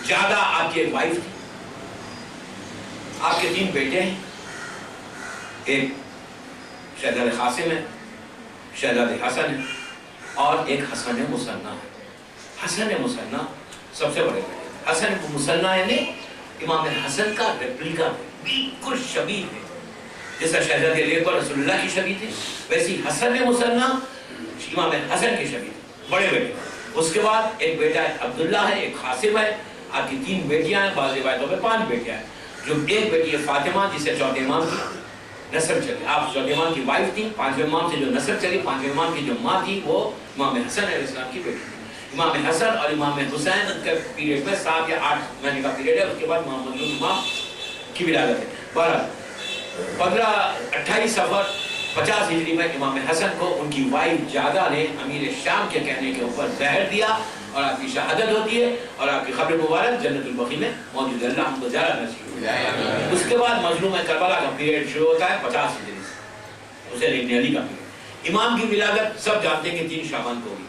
زیادہ آپ کی ایک وائف تھی، آپ کے 3 بیٹے ہیں، ایک شہزادہ قاسم ہے، شہزادہ حسن ہے، اور ایک حسن مثنیٰ ہے۔ حسن مثنیٰ سب سے بڑے بیٹے، حسن مثنیٰ یعنی امام حسن کا ریپلیکا ہے، بالکل شبیہ ہے، جیسا شہزادہ علی اکبر رسول اللہ کی شبیہ تھے، ویسی حسن مثنیٰ امام حسن کی شبیہ تھے، بڑے بیٹے۔ اس کے بعد ایک بیٹا عبداللہ ہے، ایک قاسم ہے، آپ کی 3 بیٹیاں ہیں، بعض روایتوں میں 5 بیٹیاں ہیں، جو ایک بیٹی ہے فاطمہ جسے چوتھے امام کی نسل چلی، آپ چوتھے امام کی وائف تھی، 5ویں امام سے جو نسل چلی، 5ویں امام کی جو ماں تھی وہ امام حسن علیہ السلام کی بیٹی تھی۔ امام حسن اور امام حسین کے پیریڈ میں 7 یا 8 مہینے کا پیریڈ ہے، اس کے بعد محمد امام کی ولادت ہے۔ 28 صفر 50 ہجری میں امام حسن کو ان کی وائف جادہ نے امیر شام کے کہنے کے اوپر زہر دیا اور آپ کی شہادت ہوتی ہے، اور آپ کی قبر مبارک جنت البقیع میں موجود ہے، اللہ ہم کو زیارت نصیب کرے۔ اس کے بعد مظلوم کربلا کا پیریڈ شروع ہوتا ہے 50 ہجری سے، حسین ابن علی کا پیریڈ۔ امام کی ولادت سب جانتے ہیں کہ 3 شعبان کو ہوئی،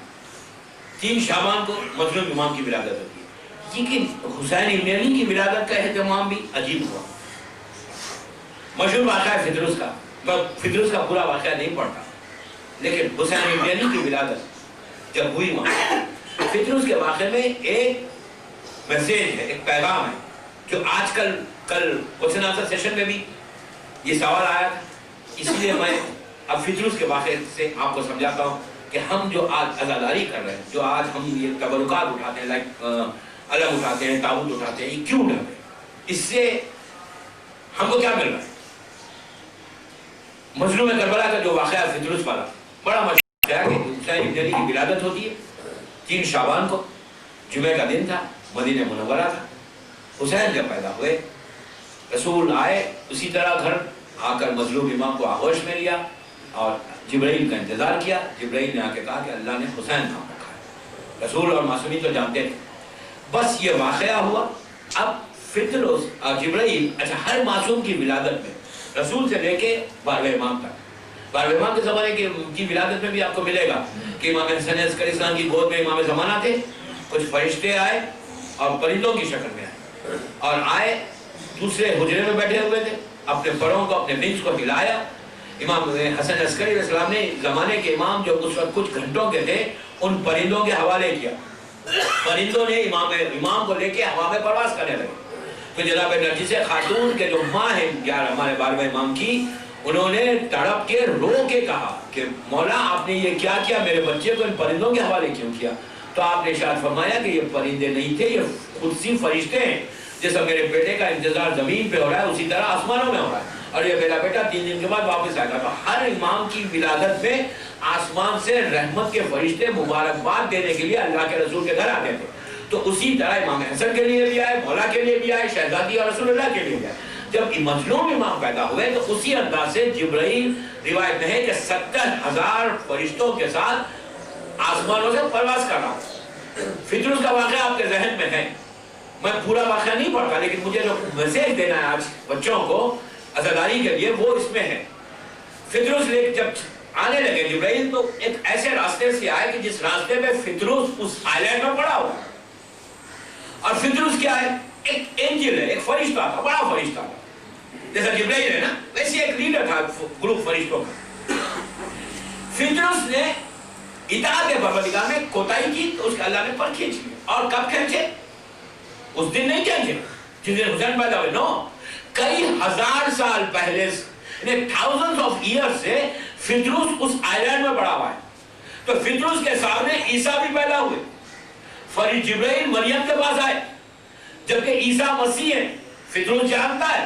3 شعبان کو مظلوم امام کی ولادت ہوتی ہے، لیکن حسین ابن علی کی ولادت کا اہتمام بھی عجیب ہوا۔ مشہور واقعہ ہے فدرس کا، میں فدرس کا پورا واقعہ نہیں پڑھتا، لیکن حسین ابن علی کی ولادت جب ہوئی وہاں، فدرس کے واقعے میں ایک میسیج ہے، ایک پیغام ہے، جو آج کل کوسچن آنسر سیشن میں بھی یہ سوال آیا تھا، اس لیے میں اب فدرس کے واقعے سے آپ کو سمجھاتا ہوں کہ ہم جو آج عزاداری کر رہے ہیں، جو آج ہم یہ تبرکات اٹھاتے ہیں، لائک علم اٹھاتے ہیں، تابوت اٹھاتے ہیں، یہ کیوں اٹھاتے ہیں؟ اس سے ہم کو کیا مل رہا ہے؟ مظلوم کربلا کا جو واقعہ فدرس والا بڑا مشہور ہے کہ حسین ابن علی کی ولادت ہوتی ہے 3 شعبان کو، جمعہ کا دن تھا، مدینہ منورہ تھا۔ حسین جب پیدا ہوئے، رسول آئے، اسی طرح گھر آ کر مظلوم امام کو آغوش میں لیا اور جبرائیل کا انتظار کیا۔ جبرائیل نے آ کے کہا کہ اللہ نے حسین نام رکھا ہے۔ رسول اور معصومی تو جانتے تھے، بس یہ واقعہ ہوا۔ اب فدرس اور جبرائیل، اچھا، ہر معصوم کی ولادت میں رسول سے لے کے 12ویں امام تک، 12ویں امام کے زمانے کی ولادت میں بھی آپ کو ملے گا کہ امام حسن عسکری اسلام کی گود میں امام زمانہ تھے، کچھ فرشتے آئے اور پرندوں کی شکل میں آئے، اور آئے دوسرے حجرے میں بیٹھے ہوئے تھے، اپنے پروں کو، اپنے ونگز کو ہلایا۔ امام حسن عسکری علیہ السلام نے زمانے کے امام جو اس وقت کچھ گھنٹوں کے تھے، ان پرندوں کے حوالے کیا، پرندوں نے امام کو لے کے ہوا میں پرواز کرنے لگے۔ تو جناب نرجس خاتون کے جو ماں ہیں ہمارے 12ویں امام کی، انہوں نے تڑپ کے رو کے کہا کہ مولا آپ نے یہ کیا کیا، میرے بچے کو ان پرندوں کے حوالے کیوں کیا؟ تو آپ نے ارشاد فرمایا کہ یہ پرندے نہیں تھے، یہ قدسی فرشتے ہیں، جیسا میرے بیٹے کا انتظار زمین پہ ہو رہا ہے اسی طرح آسمانوں میں ہو رہا ہے، اور یہ میرا بیٹا 3 دن کے بعد واپس آئے گا۔ تو ہر امام کی ولادت میں آسمان سے رحمت کے فرشتے مبارکباد دینے کے لیے اللہ کے رسول کے گھر آتے تھے۔ تو اسی طرح امام حسن کے لیے بھی آئے، مولا کے لیے بھی آئے، شہزادی اور رسول اللہ کے لیے بھی آئے۔ جب مظلوم امام پیدا ہوئے تو اسی انداز سے جبرائیل، روایت میں ہے کہ 70,000 فرشتوں کے ساتھ آسمانوں سے پرواز کر رہا۔ فدرس کا واقعہ آپ کے ذہن میں ہے، میں پورا واقعہ نہیں پڑھتا، لیکن مجھے جو میسیج دینا ہے آج بچوں کو عزاداری کے لیے وہ اس میں ہے۔ فدرس لے جب آنے لگے جبرائیل تو ایک ایسے راستے سے آئے کہ جس راستے میں فدرس اس آئلینڈ میں پڑا ہوا، اور فدرس کیا ہے؟ ایک انجل ہے، ایک فرشتہ تھا، بڑا فرشتہ تھا، جیسا جبرائیل ہے نا، ویسے ایک لیڈر تھا گروپ فرشتوں کا۔ فدرس نے اطاعت پروردگار میں کوتاہی کی تو اس کے اللہ نے پر کھینچ لیا۔ اور کب کھینچے؟ اس دن نہیں کھینچے جس دن حسین پیدا ہوئے، نو، کئی ہزار سال پہلے، یعنی thousands of years سے فدرس اس آئلینڈ میں پڑا ہوا ہے۔ تو فدرس کے سامنے عیسیٰ بھی پیدا ہوئے، فرشتہ جبرائیل مریم کے پاس آئے، جبکہ عیسیٰ مسیح ہے۔ فدرس جانتا ہے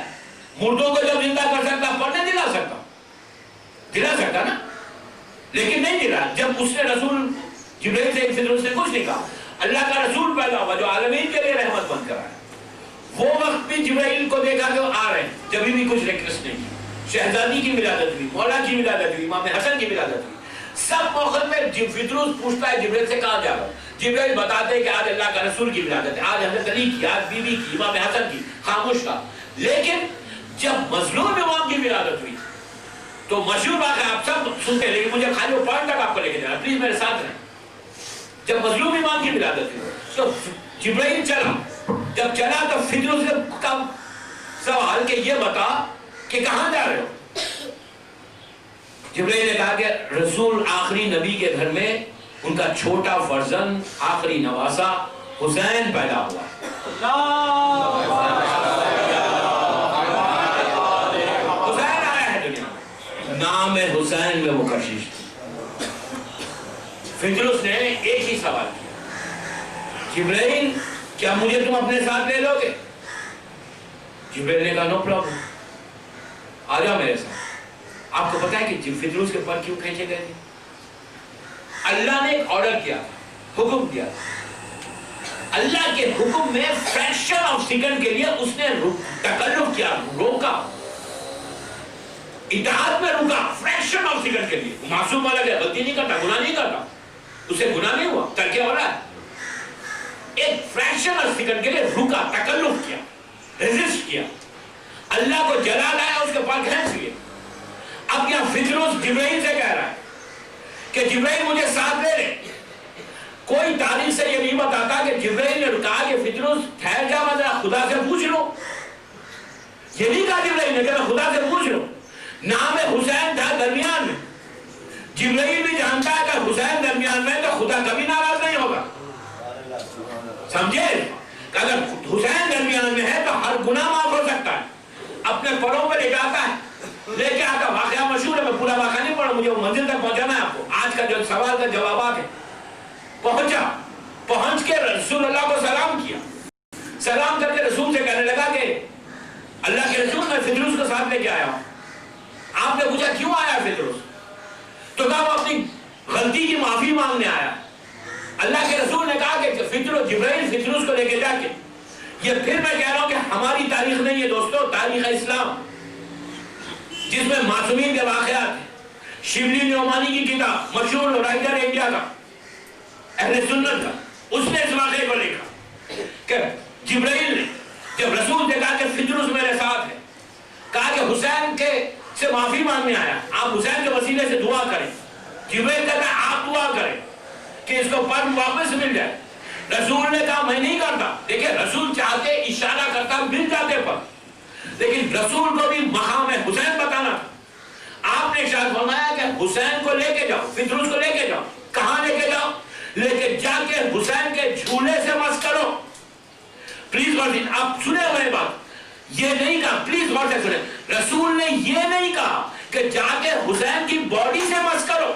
مردوں کو جب زندہ کر سکتا، پڑھنے دلا سکتا نا، لیکن نہیں دلا۔ جب اس نے رسول جبرائیل سے فدرس نے کچھ نہیں کہا، اللہ کا رسول پیدا ہوا جو عالمین کے لیے رحمت بن کر آیا، وہ وقت بھی جبرائیل کو دیکھا کہ وہ آ رہے ہیں، جبھی بھی کچھ ریکویسٹ نہیں کی۔ شہزادی کی ولادت ہوئی، مولا کی ولادت ہوئی، امام حسن کی ولادت ہوئی، سب موقع میں فدرس پوچھتا ہے جبرائیل سے کہاں جا رہا ہوں؟ جبرائیل بتاتے ہیں کہ آج اللہ کا رسول کی ولادت ہے، آج حضرت علی کی، آج بی بی کی، امام حسن کی، خاموش تھا۔ لیکن جب مظلوم امام کی ولادت ہوئی تو مشہور بات ہے، آپ سب سنتے ہیں، لیکن مجھے خالی وہ پوائنٹ تک آپ کو لے کے جانا، پلیز میرے ساتھ رہیں۔ جب مظلوم امام کی ولادت ہوئی تو جبرائیل چلا جب چلا تو فطرت کا سوال کہ یہ بتا کہ کہاں جا رہے ہو؟ جبرائیل نے کہا کہ رسول آخری نبی کے گھر میں ان کا چھوٹا فرزند آخری نواسا حسین پیدا ہوا ہے۔ حسین آیا ہے دنیا میں، نام حسین میں وہ کشش تھی۔ فطرت نے ایک ہی سوال کیا، جبرائیل کیا مجھے تم اپنے ساتھ لے لو گے؟ جبرائیل نے کہا نو پرابلم، آ جاؤ میرے ساتھ۔ آپ کو پتا ہے کہ فطرت کے پر کیوں کھینچے گئے تھے؟ اللہ نے ایک آرڈر کیا، حکم دیا، اللہ کے حکم میں فریکشن آف سیکنڈ کے لیے اس نے تکلف کیا، روکا، اطاعت میں روکا، فریکشن آف سیکنڈ کے لیے۔ معصوم والا کہ غلطی نہیں کرتا، گناہ نہیں کرتا، اسے گناہ نہیں ہوا، ترکے ہو رہا ہے، ایک فریکشن آف سیکنڈ کے لیے رکا، تکلف کیا، ریزسٹ کیا، اللہ کو جلال آیا، اس کے پاس کھینچ لیے۔ اب یہاں فطرت جبرائیل سے کہہ رہا ہے کہ جبرائیل مجھے ساتھ لے لے۔ کوئی تاریخ سے یہ نہیں بتاتا کہ جبرائیل نے کہا کہ فطرت ٹھہر جا، میں ذرا خدا سے پوچھ لو۔ یہ نہیں کہا جبرائیل نے کہ خدا سے پوچھ لو۔ نام حسین تھا درمیان میں، جبرائیل بھی جانتا ہے کہ حسین درمیان میں تو خدا کبھی ناراض نہیں ہوگا، سمجھے؟ کہ اگر حسین درمیان میں ہے تو ہر گناہ معاف ہو سکتا ہے۔ اپنے پروں پہ لے جاتا ہے، لے کے آتا، واقعہ مشہور ہے، میں پورا واقعہ نہیں پڑھا، مجھے وہ منزل تک پہنچانا ہے آپ کو۔ آج کا جو سوال کا جوابات ہے، پہنچ کے رسول اللہ کو سلام کیا، سلام کر کے رسول سے کہنے لگا کہ اللہ کے رسول میں فطرت کو ساتھ لے کے آیا ہوں۔ آپ نے پوچھا کیوں آیا فطرت؟ تو کہا وہ اپنی غلطی کی معافی مانگنے آیا۔ اللہ کے رسول نے کہا کہ فطرت جبرائیل فطرت کو لے کے جا کے، یہ پھر میں کہہ رہا ہوں کہ ہماری تاریخ نہیں ہے دوستو، تاریخ اسلام جس میں معصومین کے واقعات ہیں۔ شبلی نعمانی کی کتاب، مشہور رائٹر انڈیا کا، اہل سنت کا، اس نے اس واقعے کو لکھا کہ جبرائیل نے جب رسول نے کہا کہ فطرت میرے ساتھ ہے، کہا کہ حسین کے سے معافی مانگنے آیا، آپ حسین کے وسیلے سے دعا کریں۔ جبرائیل کہتا ہے آپ دعا کریں کہ اس کو پر واپس مل جائے۔ رسول نے کہا میں نہیں کرتا۔ دیکھیں رسول چاہتے اشارہ کرتا مل جاتے پر، لیکن رسول کو بھی مقام حسین بتانا تھا۔ آپ نے ارشاد فرمایا کہ حسین کو لے کے جاؤ، فطرت کو لے کے جاؤ۔ کہاں لے کے جاؤ؟ لے کے جا کے حسین کے جھولے سے مس کرو۔ پلیز غور سے، آپ سنے ہوئے بات، یہ نہیں کہا، پلیز غور سے سنیں، رسول نے یہ نہیں کہا کہ جا کے حسین کی باڈی سے مس کرو۔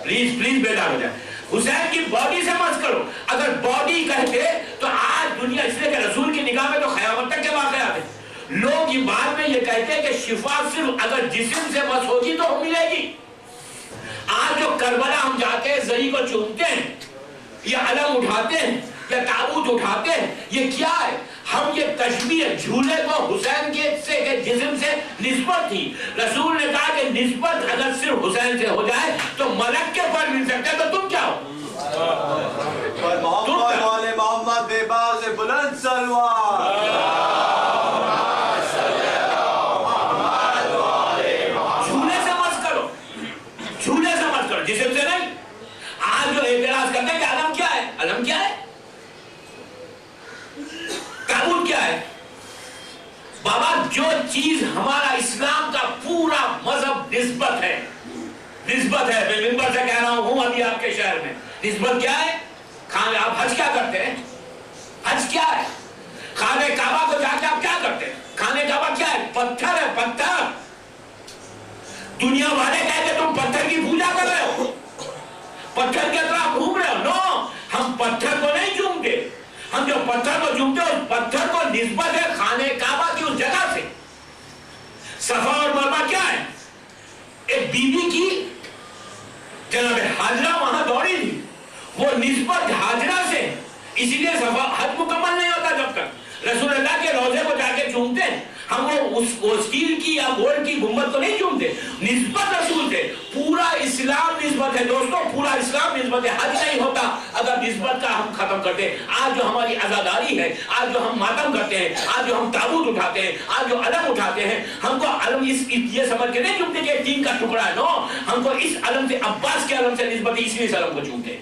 پلیز بیدار ہو جائے، حسین کی باڈی سے مس کرو۔ اگر باڈی کہتے تو آج دنیا، اس لیے کہ رسول کی نگاہ میں تو قیامت تک کے واقعات ہیں، لوگ یہ بعد میں یہ کہتے ہیں کہ شفا صرف اگر جسم سے مس ہوگی تو ملے گی۔ آج جو کربلا ہم جاتے ہیں، زری کو چومتے ہیں یا علم اٹھاتے ہیں یا تابوت اٹھاتے ہیں، یہ کیا ہے؟ ہم یہ تشبیہ جھولے کو حسین کے جسم سے نسبت تھی۔ رسول نے کہا کہ نسبت اگر صرف حسین سے ہو جائے تو ملک کے پر مل سکتا ہے، تو تم کیا ہو؟ محمد والے محمد بے باز بلند سلوات۔ جھولے سے مس کرو، جھولے سے مس کرو، جسم سے نہیں۔ آج جو اعتراض کرتے ہیں کہ علم کیا ہے؟ علم کیا ہے؟ تابوت کیا ہے؟ بابا جو چیز ہمارا اسلام کا پورا مذہب نسبت ہے، نسبت ہے، میں منبر سے کہہ رہا ہوں ابھی آپ کے شہر میں، نسبت کیا ہے؟ خانے آپ حج کیا کرتے ہیں؟ حج کیا ہے؟ خانے کعبہ کو جا کے آپ کیا کرتے ہیں؟ خانے کعبہ کیا ہے؟ پتھر ہے، پتھر۔ دنیا والے کہتے تم پتھر کی پوجا کر رہے ہو، پتھر کے اطراف گھوم رہے ہو۔ نو، ہم پتھر کو نہیں چومتے، ہم جو پتھر کو چومتے ہیں اس پتھر کو نسبت ہے خانے کعبہ کی اس جگہ سے۔ صفا اور مروا کیا ہے؟ ایک بی بی کی جناب حاجرہ وہاں دوڑی تھی، وہ نسبت حاجرہ سے، اسی لیے صفا حج مکمل نہیں ہوتا جب تک رسول اللہ کے روضے کو جا کے چومتے ہیں۔ ہم وہ اسٹیل کی یا گولڈ کی گنبد کو نہیں چومتے، نسبت رسول سے۔ پورا اسلام نسبت ہے دوستو، پورا اسلام نسبت ہے۔ حج نہیں ہوتا اگر نسبت کا ہم ختم کرتے ہیں۔ آج جو ہماری عزاداری ہے، آج جو ہم ماتم کرتے ہیں، آج جو ہم تابوت اٹھاتے ہیں، آج جو علم اٹھاتے ہیں، ہم کو علم یہ سمجھ کے نہیں چومتے کہ دین کا ٹکڑا ہے، نو، ہم کو اس علم سے، عباس کے علم سے نسبت ہے، اس لیے اس علم کو چومتے ہیں۔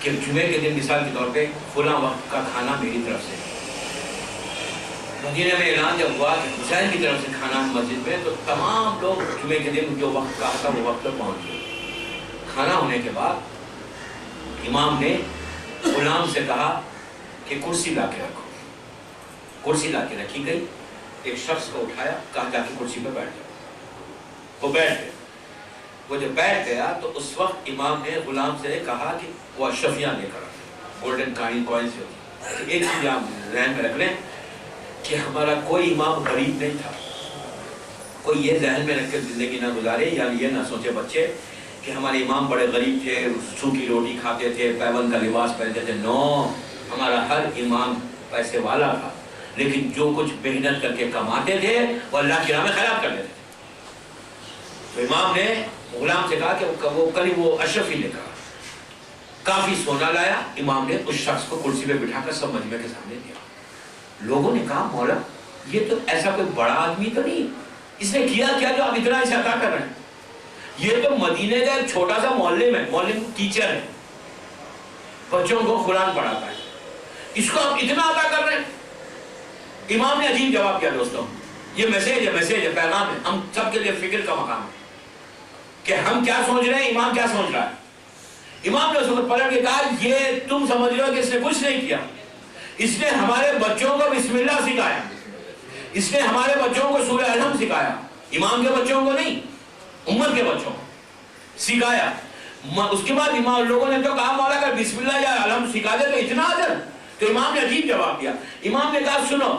کہ جمعے کے دن مثال کے طور پہ فلاں وقت کا کھانا میری طرف سے، مدینہ میں اعلان جب ہوا کہ حسین کی طرف سے کھانا مسجد میں، تو تمام لوگ جمعے کے دن جو وقت کہا تھا وہ وقت پر پہنچ گئے۔ کھانا ہونے کے بعد امام نے غلام سے کہا کہ کرسی لا کے رکھو، کرسی لا کے رکھی گئی، ایک شخص کو اٹھایا، کہا جا کے کرسی پہ بیٹھ جاؤ، وہ بیٹھ گئے۔ وہ جب بیٹھ گیا تو اس وقت امام نے غلام سے کہا کہ وہ اشرفیاں لے کر گولڈن کوائنز ہوتی، ایک چیز آپ ذہن میں رکھ لیں کہ ہمارا کوئی امام غریب نہیں تھا۔ کوئی یہ ذہن میں رکھ کے زندگی نہ گزارے، یعنی یہ نہ سوچے بچے کہ ہمارے امام بڑے غریب تھے، سوکھی روٹی کھاتے تھے، پیون کا لباس پہنتے تھے۔ نو، ہمارا ہر امام پیسے والا تھا، لیکن جو کچھ محنت کر کے کماتے تھے وہ اللہ کی راہ میں خیرات کرتے تھے۔ تو امام نے غلام سے کہا کہ وہ قریب وہ اشرفی لے کر کافی سونا لایا۔ امام نے اس شخص کو کرسی پہ بٹھا کر سب مجمع کے سامنے دیا۔ لوگوں نے کہا مولا یہ تو ایسا کوئی بڑا آدمی تو نہیں، اس نے کیا کیا جو آپ اتنا اسے عطا کر رہے ہیں؟ یہ تو مدینے کا ایک چھوٹا سا معلم ہے، معلم ٹیچر ہے، بچوں کو قرآن پڑھاتا ہے، اس کو آپ اتنا عطا کر رہے ہیں؟ امام نے عجیب جواب کیا دوستوں، یہ میسیج ہے، پیغام ہے، ہم سب کے لیے فکر کا مقام ہے کہ ہم کیا سوچ رہے ہیں، امام کیا سوچ رہا ہے۔ امام نے اس وقت پلٹ کے کہا یہ تم سمجھ رہے ہو کہ اس نے کچھ نہیں کیا، اس نے ہمارے بچوں کو بسم اللہ سکھایا، اس نے ہمارے بچوں کو سورہ الحم سکھایا، امام کے بچوں کو نہیں، امت کے بچوں کو سکھایا۔ اس کے بعد امام لوگوں نے تو کہا مولا اگر بسم اللہ یا الحم سکھا دے تو اتنا اجر؟ تو امام نے عجیب جواب دیا۔ امام نے کہا سنو،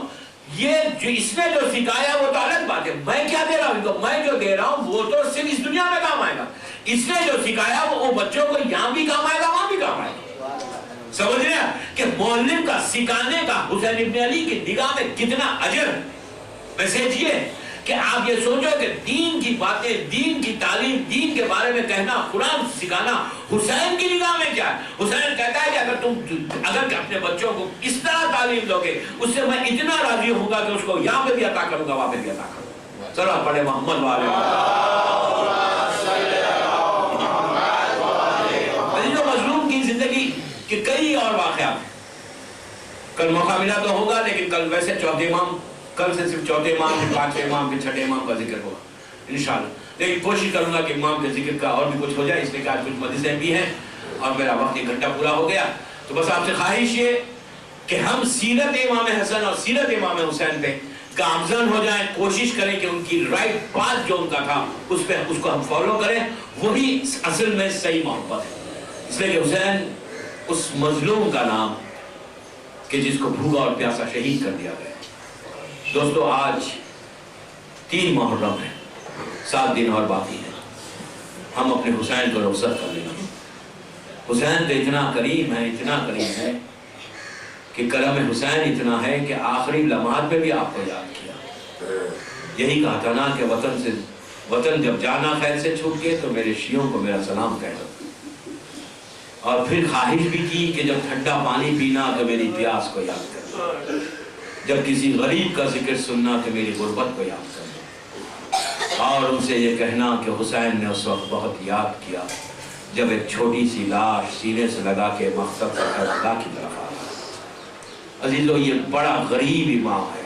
یہ جو اس نے جو سکھایا وہ تو الگ بات ہے، میں کیا دے رہا ہوں، میں جو دے رہا ہوں وہ تو صرف اس دنیا میں کام آئے گا، اس نے جو سکھایا وہ بچوں کو یہاں بھی کام آئے گا وہاں بھی کام آئے گا۔ سمجھ رہے ہیں کہ معلم کا سکھانے کا حسین ابن علی کی نگاہ میں کتنا اجر ہے۔ میسج یہ کہ آپ یہ سوچو کہ دین کی باتیں، دین کی تعلیم، دین کے بارے میں کہنا، قرآن سکھانا حسین کی نگاہ میں کیا ہے؟ حسین کہتا ہے کہ اگر اپنے بچوں کو اس طرح تعلیم دو گے اس سے میں اتنا راضی ہوں گا کہ اس کو یہاں پہ بھی عطا کروں گا وہاں پہ بھی عطا کروں گا۔ چلو پڑھے محمد والے مظلوم کی زندگی کے کئی اور واقعات۔ کل موقع ملا تو ہوگا، لیکن کل ویسے چوتھے امام، کل سے صرف چوتھے امام، پھر پانچویں امام، پھر چھٹے امام کا ذکر ہوگا انشاءاللہ۔ لیکن کوشش کروں گا کہ امام کے ذکر کا اور بھی کچھ ہو جائے، اس لیے کہ آج کچھ مجلسیں بھی ہیں اور میرا وقت 1 گھنٹہ پورا ہو گیا۔ تو بس آپ سے خواہش یہ کہ ہم سیرت امام حسن اور سیرت امام حسین پہ گامزن ہو جائیں، کوشش کریں کہ ان کی رائٹ پاتھ جو ان کا تھا اس کو ہم فالو کریں، وہی اصل میں صحیح محبت ہے۔ اس لیے کہ حسین اس مظلوم کا نام کہ جس کو بھوکا اور پیاسا شہید کر دیا گیا۔ دوستو آج 3 محرم ہے، 7 دن اور باقی ہیں، ہم اپنے حسین کو رخصت کر لیں گے۔ حسین تو اتنا کریم ہے، اتنا کریم ہے کہ کرم حسین اتنا ہے کہ آخری لمحات میں بھی آپ کو یاد کیا۔ یہی کہا تھا نا کہ وطن جب جانا خیر سے چھوٹ گئے تو میرے شیعوں کو میرا سلام کہہ دو، اور پھر خواہش بھی کی کہ جب ٹھنڈا پانی پینا تو میری پیاس کو یاد کرنا، جب کسی غریب کا ذکر سننا تو میری غربت کو یاد کرنا، اور ان سے یہ کہنا کہ حسین نے اس وقت بہت یاد کیا جب ایک چھوٹی سی لاش سینے سے لگا کے مقتل کربلا کی طرف آ رہا۔ عزیزو یہ بڑا غریب امام ہے،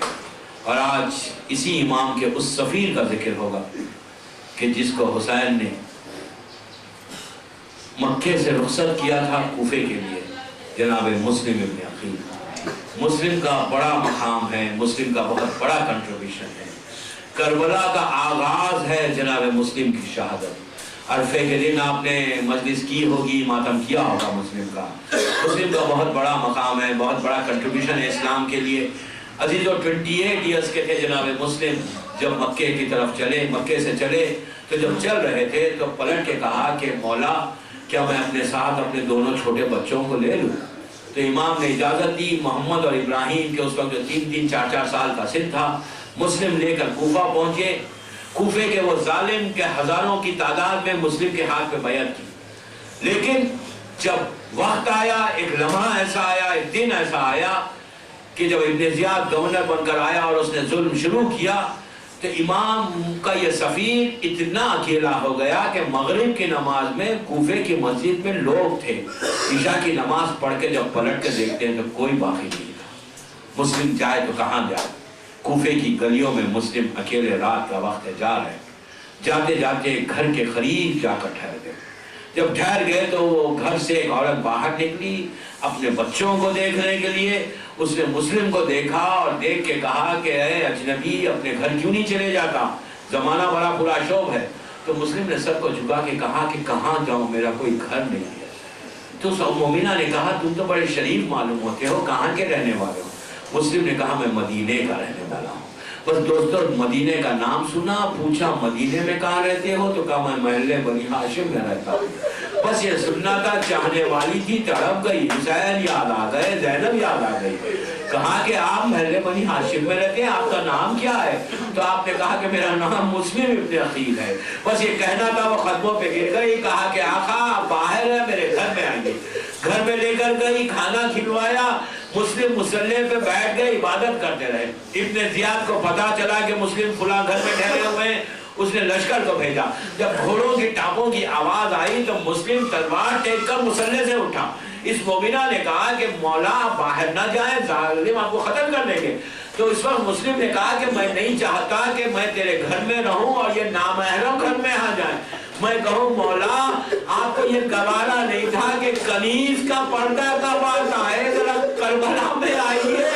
اور آج اسی امام کے اس سفیر کا ذکر ہوگا کہ جس کو حسین نے مکے سے رخصت کیا تھا کوفے کے لیے، جناب مسلم ابن عقیل۔ مسلم کا بڑا مقام ہے، مسلم کا بہت بڑا کنٹریبیوشن ہے۔ کربلا کا آغاز ہے جناب مسلم کی شہادت۔ عرفے کے دن آپ نے مجلس کی ہوگی، ماتم کیا ہوگا مسلم کا۔ مسلم کا بہت بڑا مقام ہے، بہت بڑا کنٹریبیوشن ہے اسلام کے لیے۔ عزیزو 28 ایئرز کے تھے جناب مسلم جب مکے کی طرف چلے، مکے سے چلے تو جب چل رہے تھے تو پلٹ کے کہا کہ مولا کیا میں اپنے ساتھ اپنے دونوں چھوٹے بچوں کو لے لوں؟ تو امام نے اجازت دی۔ محمد اور ابراہیم کے اس وقت جو 3-3 4-4 سال کا سن تھا، مسلم لے کر کوفہ پہنچے۔ کوفے کے وہ ظالم کے ہزاروں کی تعداد میں مسلم کے ہاتھ پہ بیعت کی، لیکن جب وقت آیا، ایک لمحہ ایسا آیا، ایک دن ایسا آیا کہ جب ابن زیاد گورنر بن کر آیا اور اس نے ظلم شروع کیا تو امام کا یہ سفیر اتنا اکیلا ہو گیا کہ مغرب کی نماز میں کوفے کی مسجد میں لوگ تھے، عشاء کی نماز پڑھ کے جب پلٹ کے دیکھتے ہیں تو کوئی باقی نہیں تھا۔ مسلم جائے تو کہاں جائے؟ کوفے کی گلیوں میں مسلم اکیلے رات کا وقت جا رہے، جاتے جاتے گھر کے قریب جا کر ٹھہر گئے۔ جب ٹھہر گئے تو وہ گھر سے ایک عورت باہر نکلی اپنے بچوں کو دیکھنے کے لیے۔ اس نے مسلم کو دیکھا اور دیکھ کے کہا کہ اے اجنبی، اپنے گھر کیوں نہیں چلے جاتا؟ زمانہ بڑا پرآشوب ہے۔ تو مسلم نے سر کو جھکا کے کہا کہ کہاں جاؤں، میرا کوئی گھر نہیں ہے۔ تو مومنہ نے کہا تم تو بڑے شریف معلوم ہوتے ہو، کہاں کے رہنے والے ہو؟ مسلم نے کہا میں مدینے کا رہنے والا ہوں۔ بس دوستوں مدینے کا نام سنا، پوچھا مدینے میں کہاں رہتے ہو؟ تو کہا میں محلے بنی ہاشم میں رہتا ہوں۔ بس یہ سننا تھا، چاہنے والی تھی، تڑپ گئی، حسین یاد آ گئے، زینب یاد آ گئی۔ کہا کہ آپ محلے بنی ہاشم میں رہتے ہیں، آپ کا نام کیا ہے؟ تو آپ نے کہا کہ میرا نام مسلم ابن عقیل ہے۔ بس یہ کہنا تھا، وہ قدموں پہ گر گئی، کہا کہ آقا باہر ہے، میرے گھر میں آئیے۔ گھر میں لے کر گئی، کھانا کھلوایا، مسلم مصلی پہ بیٹھ گئے، عبادت کرتے رہے۔ ابن زیاد کو پتا چلا کہ مسلم فلاں گھر میں ٹھہرے ہوئے ہیں، اس نے لشکر کو بھیجا۔ جب گھوڑوں کی ٹاپوں کی آواز آئی تو مسلم تلوار ٹیک کر مصلی سے اٹھا۔ اس مومنہ نے کہا کہ مولا باہر نہ جائیں، ظالم آپ کو قتل کر دیں گے۔ تو اس وقت مسلم نے کہا کہ میں نہیں چاہتا کہ میں تیرے گھر میں رہوں اور یہ نامحرم گھر میں آ جائیں۔ میں کہوں مولا آپ کو یہ گوارا نہیں تھا کہ کنیز کا پردہ کب آتا ہے؟ ذرا کربلا میں آئیے،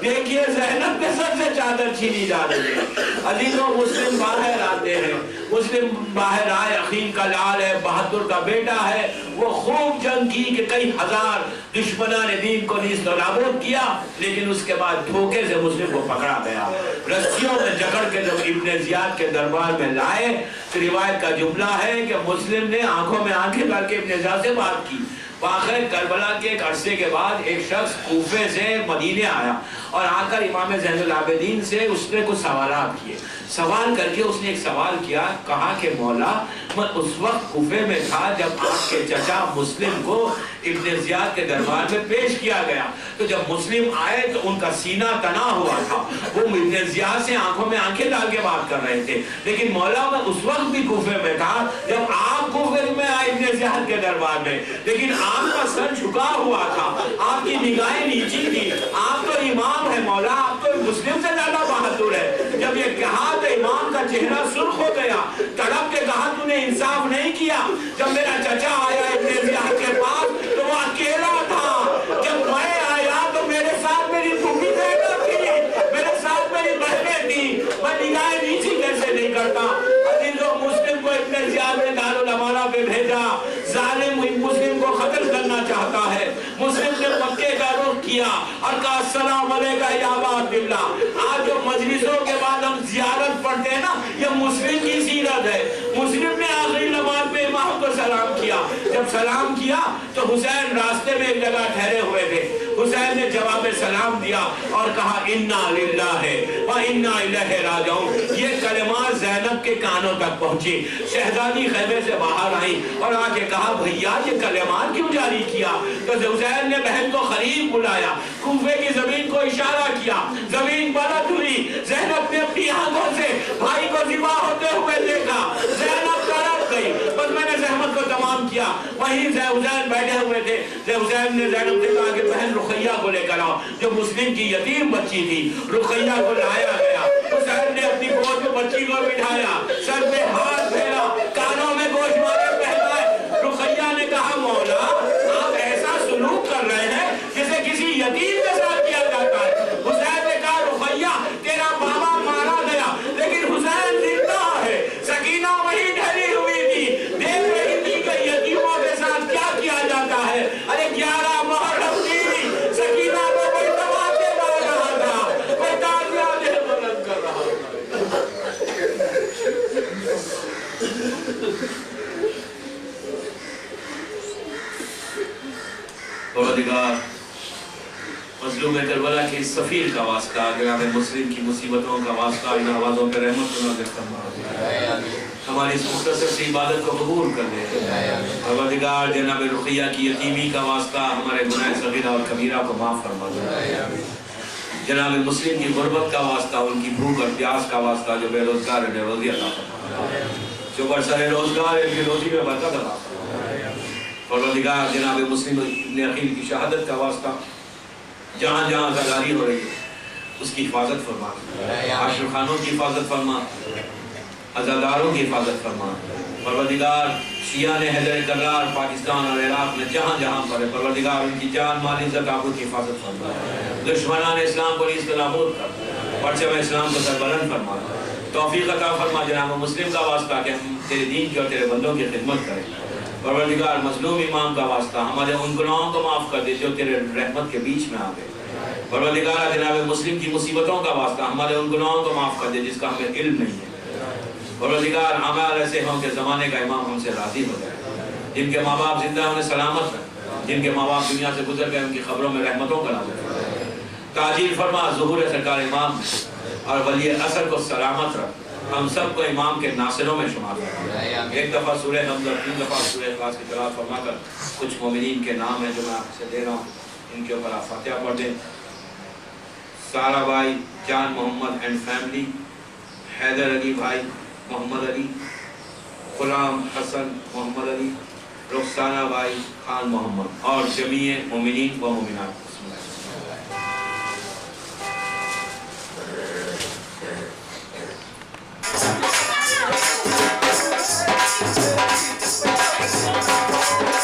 دیکھیے زینب کے سر سے چادر چھینی جا رہی ہے۔ عزیزوں مسلم باہر آتے ہیں، مسلم باہر آئے، عقیل کا لال ہے، بہادر کا بیٹا ہے، وہ خوب جنگ کی کہ کئی ہزار دشمنان دین کو نیست و نابود کیا، لیکن اس کے بعد دھوکے سے مسلم کو پکڑا گیا۔ رسیوں میں جکڑ کے جب ابن زیاد کے دربار میں لائے تو روایت کا جملہ ہے کہ مسلم نے آنکھوں میں آنکھیں ڈال کے ابن زیاد سے بات کی۔ واقعہ کربلا کے ایک عرصے کے بعد ایک شخص کوفے سے مدینے آیا اور آ کر امام زین العابدین سے اس نے کچھ سوالات کیے۔ سوال کر کے اس نے ایک سوال کیا، کہا کہ مولا میں اس وقت کوفے میں تھا جب آپ کے چچا مسلم کو ابن زیاد کے دربار میں پیش کیا گیا، تو جب مسلم آئے تو ان کا سینہ تنا ہوا تھا، وہ ابن زیاد سے آنکھوں میں آنکھیں ڈال کے بات کر رہے تھے، لیکن مولا میں اس وقت بھی کوفے میں تھا جب آپ کوفے میں آئے ابن زیاد کے دربار میں، لیکن آپ کا سر جھکا ہوا تھا، آپ کی نگاہیں نیچی تھی، آپ تو امام ہے مولا، آپ تو مسلم سے زیادہ بہادر ہے۔ جب یہ کہا تو امام کا چہرہ سرخ ہو گیا، تڑپ کے کہا تو نے انصاف نہیں کیا۔ جب میرا چچا آیا ابن زیاد کے پاس تو وہ اکیلا تھا، جب میں آیا تو میرے ساتھ میری پھوپھی زینب تھی، میرے ساتھ میری بہنیں تھی، میں نگاہیں نیچی کیسے نہیں کرتا؟ عزیزوں مسلم کو ابن زیاد نے دارالامانہ پہ بھیجا، ظالم مسلم کو قتل کرنا چاہتا ہے۔ مسلم نے مکے کا رخ کیا اور کہا السلام علیکہ یا ابا عبداللہ۔ آج جو مجلسوں کے بعد ہم زیارت پڑھتے ہیں نا، یہ مسلم کی سیرت ہے۔ مسلم نے آخری نماز میں امام کو سلام کیا، جب سلام کیا تو حسین راستے میں ایک جگہ ٹھہرے ہوئے تھے، حسین نے جواب سلام دیا اور کہا انا للہ و انا الیہ راجعون۔ یہ کلمات زینب کے کانوں تک پہنچی، شہزادی خیمے سے باہر آئی اور آ کے کہا بھیا یہ کلمات کیوں جاری کیا؟ تو حسین نے بہن کو قریب بلایا، کوفے کی زمین کو اشارہ کیا، زمین بلند ہوئی، زینب نے اپنی آنکھوں سے بھائی کو ذبح ہوتے ہوئے دیکھا، زینب تڑپ گئی۔ بس میں نے زحمت کو تمام کیا، وہیں حسین بیٹھے ہوئے تھے، حسین نے زینب سے کہا کہ بہن رقیہ کو لے کر آؤ، جو مسلم کی یتیم بچی تھی، رقیہ کو لایا گیا۔ حسین نے اپنی گود میں بچی کو بٹھایا، سر پہ ہاتھ پھیرا، کانوں میں گوشوارے پہنائے۔ رقیہ نے کہا مولا آپ ایسا سلوک کر رہے ہیں جسے کسی یتیم کے ساتھ کیا جاتا ہے۔ حسین نے کہا رقیہ تیرا بابا مارا گیا لیکن حسین زندہ ہے۔ سکینہ وہی ڈھلی ہوئی تھی، دیکھ رہی تھی کہ یتیموں کے ساتھ کیا کیا جاتا ہے۔ ارے 11 محرم کی سکینہ کو کوئی تماچے مار رہا تھا، کوئی تازیاں بلند کر رہا تھا۔ پروردگار مظلوم کربلا کے سفیر کا واسطہ، جناب مسلم کی مصیبتوں کا واسطہ، ان آوازوں پہ رحمت و نازل فرما، ہماری اس مختصر سی عبادت کو قبول کر دے۔ پروردگار جناب رقیہ کی یتیمی کا واسطہ، ہمارے گناہ صغیرہ اور کبیرہ کو معاف فرما دے۔ جناب مسلم کی غربت کا واسطہ، ان کی بھوک اور پیاس کا واسطہ، جو بے روزگار ہے روزی عطا فرما، جو برسر روزگار ہے ان کی روزی میں برکت عطا فرما۔ پروردگار جناب مسلم ابن عقیل کی شہادت کا واسطہ، جہاں جہاں غداری ہو رہی ہے اس کی حفاظت فرما، عاشق خانوں کی حفاظت فرما، عزاداروں کی حفاظت فرما۔ پروردگار شیعہ نے حیدر کرار پاکستان اور عراق میں جہاں جہاں پر ہے، پروردگار ان کی جان مال عزت آبرو کی حفاظت فرما، دشمنان اسلام کو نیز نابود کر، پرچم اسلام کو سربلند فرما، توفیق عطا فرما جناب مسلم کا واسطہ کہ ہم تیرے دین کی اور تیرے بندوں کی خدمت کریں۔ پروردگار مظلوم امام کا واسطہ ہمارے ان گناہوں کو معاف کر دے جو تیرے رحمت کے بیچ میں آ گئے۔ پروردگار جناب مسلم کی مصیبتوں کا واسطہ ہمارے ان گناہوں کو معاف کر دے جس کا ہمیں علم نہیں ہے۔ پروردگار اعمال ایسے ہوں کہ زمانے کا امام ہم سے راضی ہو جائے، جن کے ماں باپ زندہ انہیں سلامت رکھ، جن کے ماں باپ دنیا سے گزر گئے ان کی خبروں میں رحمتوں کا نازل فرما، تاجیل فرما ظہور سرکار امام اور ولی اثر کو سلامت رکھ، ہم سب کو امام کے ناصروں میں شمار فرما۔ ایک دفعہ سورہ حمد اور 3 دفعہ سورہ اخلاص کی تلاوت فرما کر کچھ مومنین کے نام ہیں جو میں آپ سے دے رہا ہوں، ان کے اوپر آپ فاتحہ پڑھ دیں۔ سارا بھائی جان محمد اینڈ فیملی، حیدر علی بھائی محمد علی، غلام حسن محمد علی، رخسانہ بھائی خان محمد، اور جمیع مومنین و مومنات۔